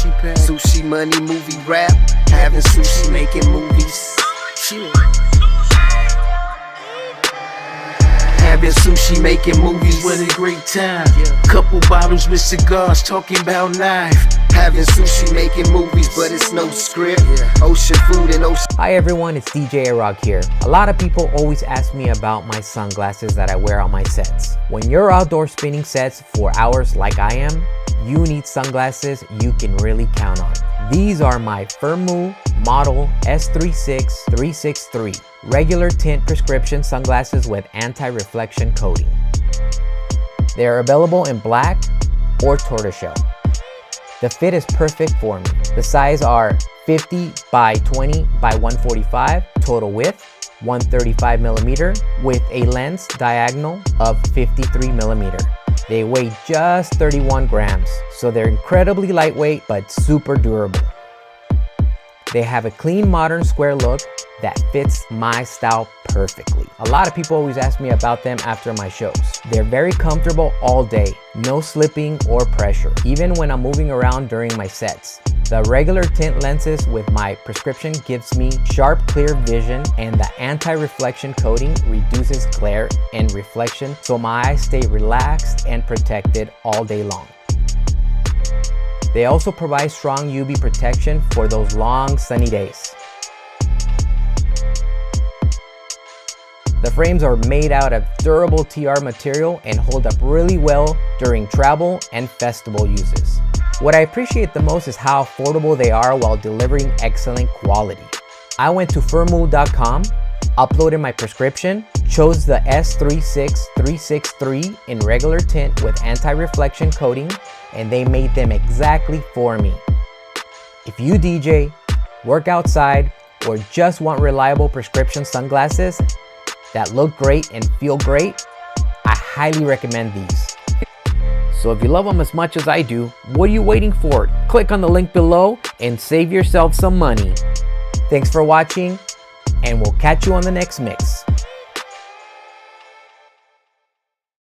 Sushi money, movie rap. Having sushi, making movies. Having sushi, making movies, what a great time. Couple bottles with cigars, talking about knife. Having sushi, making movies, but it's no script. Ocean food and ocean. Hi everyone, it's DJ A-ROK here. A lot of people always ask me about my sunglasses that I wear on my sets. When you're outdoor spinning sets for hours like I am, you need sunglasses you can really count on. These are my FIRMOO model S36363 regular tint prescription sunglasses with anti-reflection coating. They are available in black or tortoiseshell. The fit is perfect for me. The size are 50 by 20 by 145, total width 135 millimeter with a lens diagonal of 53 millimeter. They weigh just 31 grams, so they're incredibly lightweight but super durable. They have a clean, modern, square look that fits my style perfectly. A lot of people always ask me about them after my shows. They're very comfortable all day, no slipping or pressure, even when I'm moving around during my sets. The regular tint lenses with my prescription gives me sharp, clear vision, and the anti-reflection coating reduces glare and reflection, so my eyes stay relaxed and protected all day long. They also provide strong UV protection for those long sunny days. The frames are made out of durable TR material and hold up really well during travel and festival uses. What I appreciate the most is how affordable they are while delivering excellent quality. I went to FIRMOO.com, uploaded my prescription, chose the S36363 in regular tint with anti-reflection coating, and they made them exactly for me. If you DJ, work outside, or just want reliable prescription sunglasses that look great and feel great, I highly recommend these. So if you love them as much as I do, what are you waiting for? Click on the link below and save yourself some money. Thanks for watching, and we'll catch you on the next mix.